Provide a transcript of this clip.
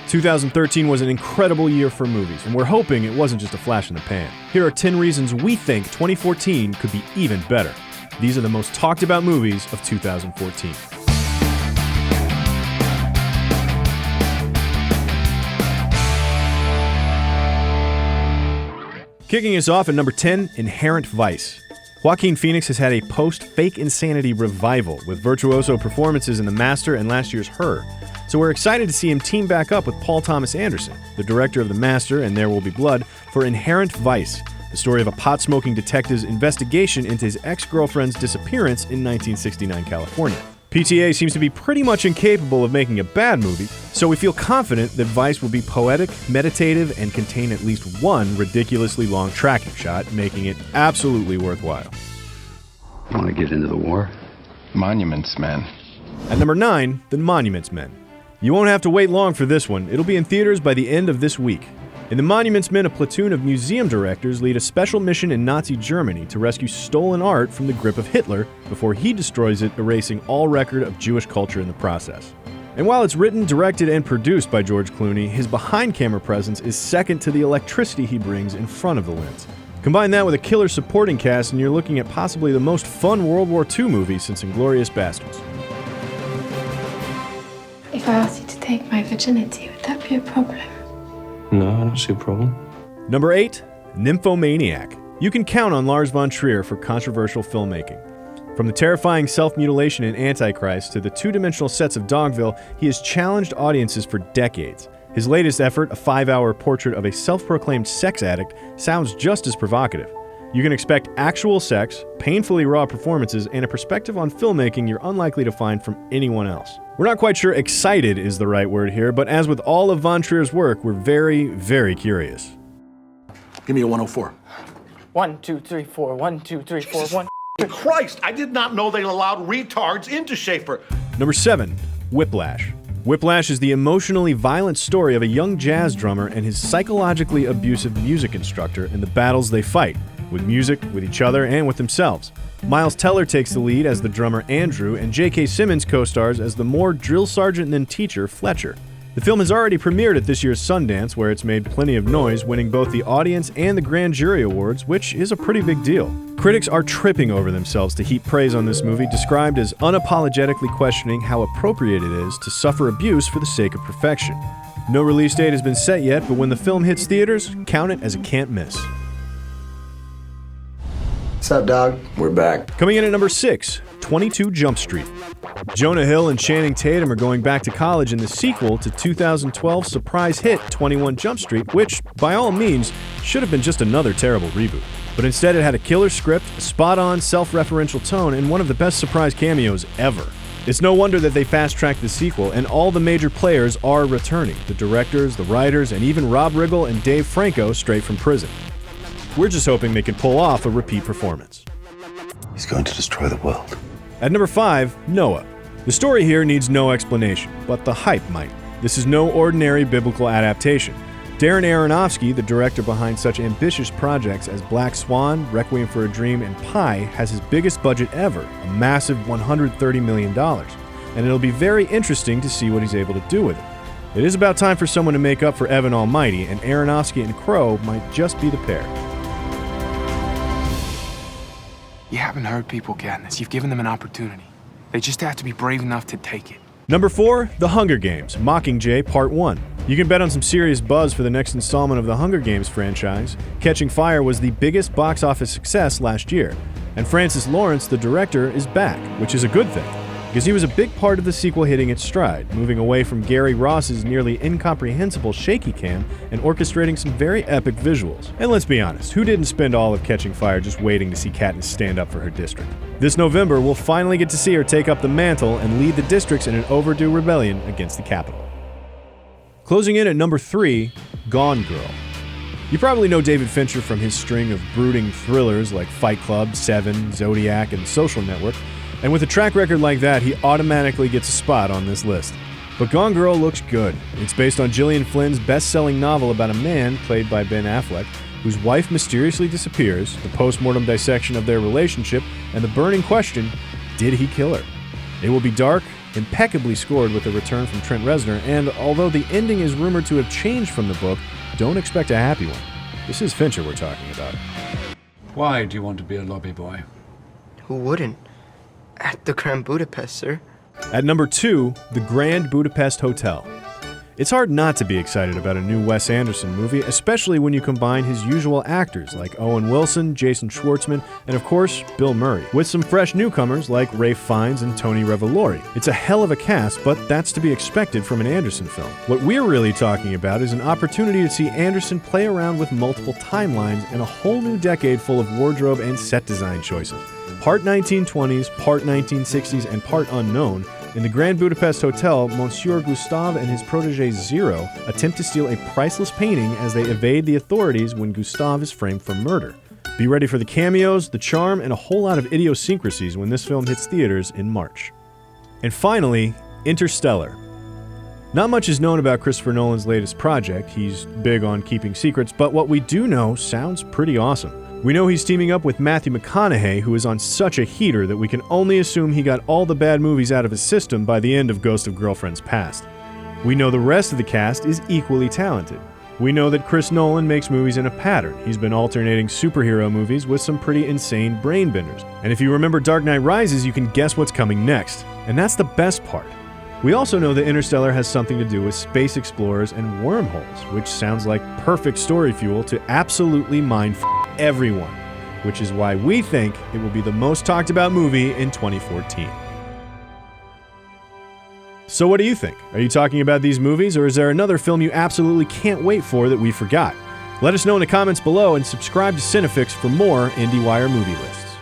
2013 was an incredible year for movies, and we're hoping it wasn't just a flash in the pan. Here are 10 reasons we think 2014 could be even better. These are the most talked about movies of 2014. Kicking us off at number 10, Inherent Vice. Joaquin Phoenix has had a post-fake insanity revival with virtuoso performances in The Master and last year's Her. So we're excited to see him team back up with Paul Thomas Anderson, the director of The Master and There Will Be Blood, for Inherent Vice, the story of a pot-smoking detective's investigation into his ex-girlfriend's disappearance in 1969 California. PTA seems to be pretty much incapable of making a bad movie, so we feel confident that Vice will be poetic, meditative, and contain at least one ridiculously long tracking shot, making it absolutely worthwhile. You want to get into the war? Monuments Men. At number 9, The Monuments Men. You won't have to wait long for this one. It'll be in theaters by the end of this week. In The Monuments Men, a platoon of museum directors lead a special mission in Nazi Germany to rescue stolen art from the grip of Hitler before he destroys it, erasing all record of Jewish culture in the process. And while it's written, directed, and produced by George Clooney, his behind-camera presence is second to the electricity he brings in front of the lens. Combine that with a killer supporting cast and you're looking at possibly the most fun World War II movie since Inglourious Basterds. If I asked you to take my virginity, would that be a problem? No, I don't see a problem. Number 8, Nymphomaniac. You can count on Lars von Trier for controversial filmmaking. From the terrifying self-mutilation in Antichrist to the two-dimensional sets of Dogville, he has challenged audiences for decades. His latest effort, a 5-hour portrait of a self-proclaimed sex addict, sounds just as provocative. You can expect actual sex, painfully raw performances, and a perspective on filmmaking you're unlikely to find from anyone else. We're not quite sure excited is the right word here, but as with all of von Trier's work, we're very, very curious. Give me a 104. 1, 2, 3, 4. 1, 2, 3, 4. 1. Christ, I did not know they allowed retards into Schaefer. Number 7, Whiplash. Whiplash is the emotionally violent story of a young jazz drummer and his psychologically abusive music instructor and the battles they fight, with music, with each other, and with themselves. Miles Teller takes the lead as the drummer Andrew, and J.K. Simmons co-stars as the more drill sergeant than teacher Fletcher. The film has already premiered at this year's Sundance, where it's made plenty of noise, winning both the audience and the grand jury awards, which is a pretty big deal. Critics are tripping over themselves to heap praise on this movie, described as unapologetically questioning how appropriate it is to suffer abuse for the sake of perfection. No release date has been set yet, but when the film hits theaters, count it as a can't miss. What's up, dog? We're back. Coming in at number 6, 22 Jump Street. Jonah Hill and Channing Tatum are going back to college in the sequel to 2012's surprise hit 21 Jump Street, which, by all means, should have been just another terrible reboot. But instead it had a killer script, a spot-on, self-referential tone, and one of the best surprise cameos ever. It's no wonder that they fast-tracked the sequel, and all the major players are returning. The directors, the writers, and even Rob Riggle and Dave Franco straight from prison. We're just hoping they can pull off a repeat performance. He's going to destroy the world. At number 5, Noah. The story here needs no explanation, but the hype might. This is no ordinary biblical adaptation. Darren Aronofsky, the director behind such ambitious projects as Black Swan, Requiem for a Dream, and Pi, has his biggest budget ever, a massive $130 million, and it'll be very interesting to see what he's able to do with it. It is about time for someone to make up for Evan Almighty, and Aronofsky and Crowe might just be the pair. You haven't hurt people, Katniss. You've given them an opportunity. They just have to be brave enough to take it. Number 4, The Hunger Games, Mockingjay Part 1. You can bet on some serious buzz for the next installment of the Hunger Games franchise. Catching Fire was the biggest box office success last year, and Francis Lawrence, the director, is back, which is a good thing, because he was a big part of the sequel hitting its stride, moving away from Gary Ross's nearly incomprehensible shaky cam and orchestrating some very epic visuals. And let's be honest, who didn't spend all of Catching Fire just waiting to see Katniss stand up for her district? This November, we'll finally get to see her take up the mantle and lead the districts in an overdue rebellion against the Capitol. Closing in at number 3, Gone Girl. You probably know David Fincher from his string of brooding thrillers like Fight Club, Seven, Zodiac, and Social Network, and with a track record like that, he automatically gets a spot on this list. But Gone Girl looks good. It's based on Gillian Flynn's best-selling novel about a man, played by Ben Affleck, whose wife mysteriously disappears, the post-mortem dissection of their relationship, and the burning question, did he kill her? It will be dark, impeccably scored with a return from Trent Reznor, and although the ending is rumored to have changed from the book, don't expect a happy one. This is Fincher we're talking about. Why do you want to be a lobby boy? Who wouldn't? At the Grand Budapest, sir. At number 2, The Grand Budapest Hotel. It's hard not to be excited about a new Wes Anderson movie, especially when you combine his usual actors like Owen Wilson, Jason Schwartzman, and of course, Bill Murray, with some fresh newcomers like Ralph Fiennes and Tony Revolori. It's a hell of a cast, but that's to be expected from an Anderson film. What we're really talking about is an opportunity to see Anderson play around with multiple timelines and a whole new decade full of wardrobe and set design choices. Part 1920s, part 1960s, and part unknown. In the Grand Budapest Hotel, Monsieur Gustave and his protege Zero attempt to steal a priceless painting as they evade the authorities when Gustave is framed for murder. Be ready for the cameos, the charm, and a whole lot of idiosyncrasies when this film hits theaters in March. And finally, Interstellar. Not much is known about Christopher Nolan's latest project. He's big on keeping secrets, but what we do know sounds pretty awesome. We know he's teaming up with Matthew McConaughey, who is on such a heater that we can only assume he got all the bad movies out of his system by the end of Ghost of Girlfriend's Past. We know the rest of the cast is equally talented. We know that Chris Nolan makes movies in a pattern. He's been alternating superhero movies with some pretty insane brain benders. And if you remember Dark Knight Rises, you can guess what's coming next. And that's the best part. We also know that Interstellar has something to do with space explorers and wormholes, which sounds like perfect story fuel to absolutely mind everyone, which is why we think it will be the most talked about movie in 2014. So what do you think? Are you talking about these movies, or is there another film you absolutely can't wait for that we forgot? Let us know in the comments below and subscribe to Cinefix for more IndieWire movie lists.